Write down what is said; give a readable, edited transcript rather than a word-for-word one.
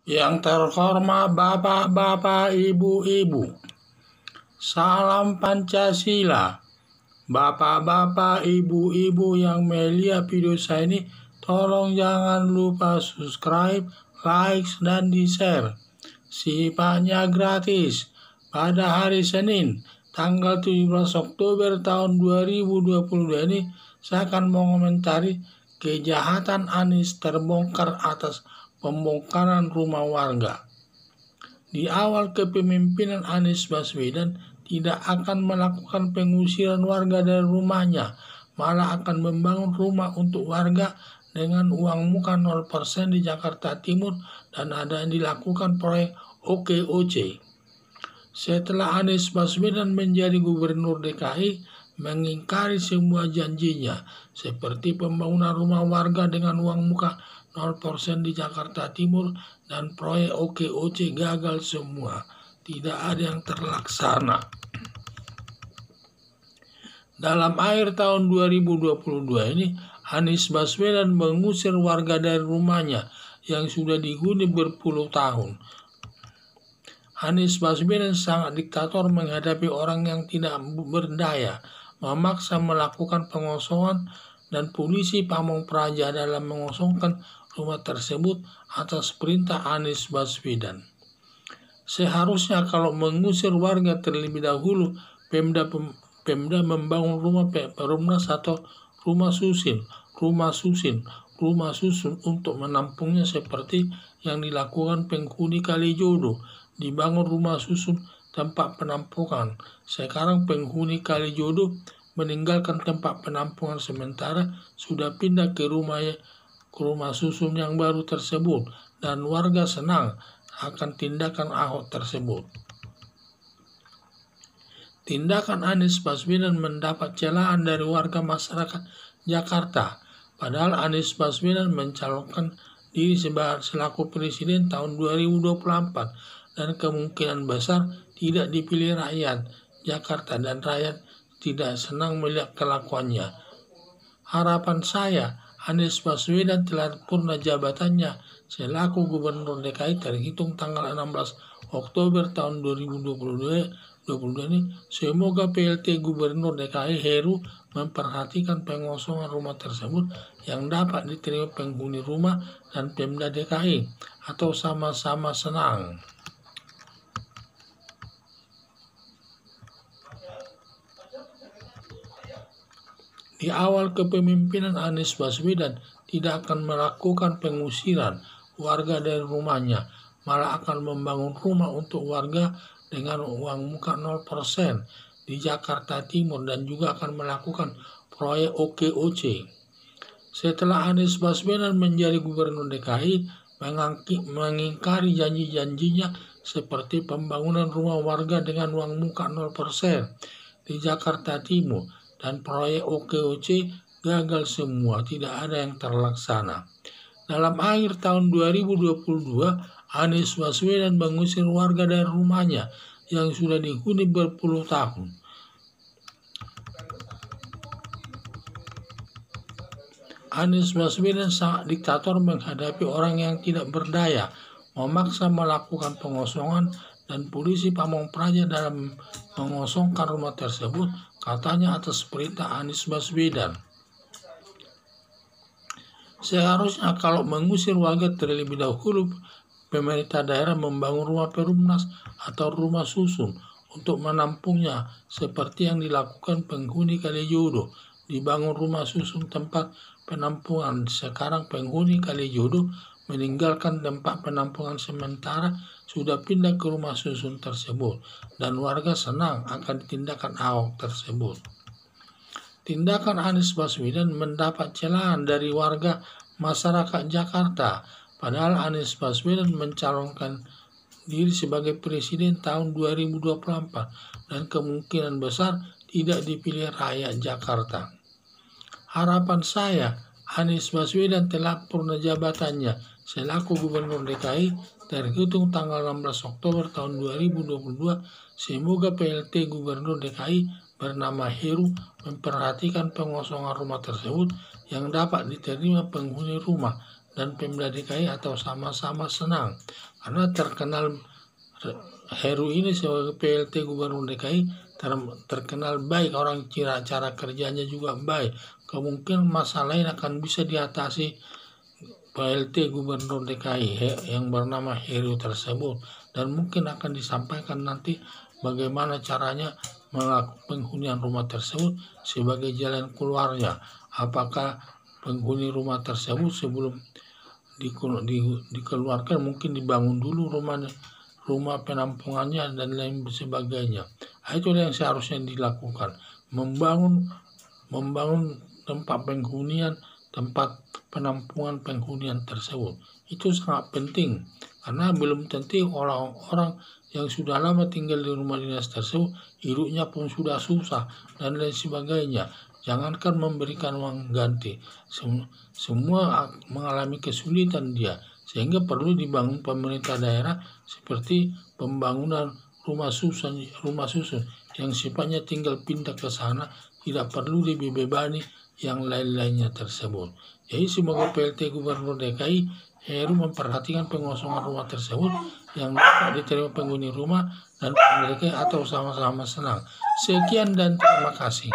Yang terhormat Bapak-bapak, Ibu-ibu, salam Pancasila. Bapak-bapak, Ibu-ibu yang melihat video saya ini, tolong jangan lupa subscribe, like, dan di-share. Sifatnya gratis. Pada hari Senin, tanggal 17 Oktober tahun 2022 ini, saya akan mengomentari kejahatan Anies terbongkar atas pembongkaran rumah warga. Di awal kepemimpinan Anies Baswedan tidak akan melakukan pengusiran warga dari rumahnya, malah akan membangun rumah untuk warga dengan uang muka 0% di Jakarta Timur dan ada yang dilakukan proyek OKOC. Setelah Anies Baswedan menjadi gubernur DKI, mengingkari semua janjinya, seperti pembangunan rumah warga dengan uang muka 0% di Jakarta Timur dan proyek OKOC gagal semua. Tidak ada yang terlaksana. Dalam akhir tahun 2022 ini, Anies Baswedan mengusir warga dari rumahnya yang sudah dihuni berpuluh tahun. Anies Baswedan sangat diktator menghadapi orang yang tidak berdaya, memaksa melakukan pengosongan dan polisi Pamong Praja dalam mengosongkan rumah tersebut atas perintah Anies Baswedan. Seharusnya kalau mengusir warga terlebih dahulu, Pemda membangun rumah perumnas atau rumah susun untuk menampungnya seperti yang dilakukan penghuni Kalijodo. Dibangun rumah susun tempat penampungan. Sekarang penghuni Kalijodo meninggalkan tempat penampungan sementara sudah pindah ke rumah susun yang baru tersebut dan warga senang akan tindakan Ahok tersebut. Tindakan Anies Baswedan mendapat celaan dari warga masyarakat Jakarta, padahal Anies Baswedan mencalonkan diri selaku presiden tahun 2024 dan kemungkinan besar tidak dipilih rakyat Jakarta dan rakyat tidak senang melihat kelakuannya. Harapan saya, Anies Baswedan telah purna jabatannya selaku Gubernur DKI terhitung tanggal 16 Oktober tahun 2022 ini. Semoga PLT Gubernur DKI Heru memperhatikan pengosongan rumah tersebut yang dapat diterima penghuni rumah dan Pemda DKI atau sama-sama senang. Di awal kepemimpinan Anies Baswedan tidak akan melakukan pengusiran warga dari rumahnya, malah akan membangun rumah untuk warga dengan uang muka 0% di Jakarta Timur dan juga akan melakukan proyek OKOC. Setelah Anies Baswedan menjadi gubernur DKI, mengingkari janji-janjinya seperti pembangunan rumah warga dengan uang muka 0% di Jakarta Timur dan proyek OKOC gagal semua, tidak ada yang terlaksana. Dalam akhir tahun 2022, Anies Baswedan mengusir warga dari rumahnya yang sudah dihuni berpuluh tahun. Anies Baswedan sangat diktator menghadapi orang yang tidak berdaya, memaksa melakukan pengosongan dan polisi Pamong Praja dalam mengosongkan rumah tersebut, katanya atas perintah Anies Baswedan. Seharusnya kalau mengusir warga terlebih dahulu, pemerintah daerah membangun rumah perumnas atau rumah susun untuk menampungnya seperti yang dilakukan penghuni Kalijodo. Dibangun rumah susun tempat penampungan. Sekarang penghuni Kalijodo meninggalkan tempat penampungan sementara sudah pindah ke rumah susun tersebut dan warga senang akan tindakan Ahok tersebut. Tindakan Anies Baswedan mendapat celaan dari warga masyarakat Jakarta, padahal Anies Baswedan mencalonkan diri sebagai presiden tahun 2024 dan kemungkinan besar tidak dipilih rakyat Jakarta. Harapan saya, Anies Baswedan telah purna jabatannya selaku Gubernur DKI terhitung tanggal 16 Oktober tahun 2022. Semoga PLT Gubernur DKI bernama Heru memperhatikan pengosongan rumah tersebut yang dapat diterima penghuni rumah dan Pemda DKI atau sama-sama senang karena terkenal Heru ini sebagai PLT Gubernur DKI terkenal baik, orang cara kerjanya juga baik. Kemungkinan masalah lain akan bisa diatasi PLT Gubernur DKI yang bernama Heru tersebut, dan mungkin akan disampaikan nanti bagaimana caranya melakukan penghunian rumah tersebut sebagai jalan keluarnya. Apakah penghuni rumah tersebut sebelum dikeluarkan mungkin dibangun dulu rumah penampungannya dan lain sebagainya. Itu yang seharusnya dilakukan, membangun tempat penghunian, tempat penampungan penghunian tersebut. Itu sangat penting karena belum tentu orang-orang yang sudah lama tinggal di rumah dinas tersebut hidupnya pun sudah susah dan lain sebagainya. Jangankan memberikan uang ganti, semua mengalami kesulitan dia, sehingga perlu dibangun pemerintah daerah seperti pembangunan rumah susun yang sifatnya tinggal pindah ke sana, tidak perlu dibebani yang lain-lainnya tersebut. Jadi sebagai PLT Gubernur DKI, Heru memperhatikan pengosongan rumah tersebut yang dapat diterima penghuni rumah dan pemiliknya atau sama-sama senang. Sekian dan terima kasih.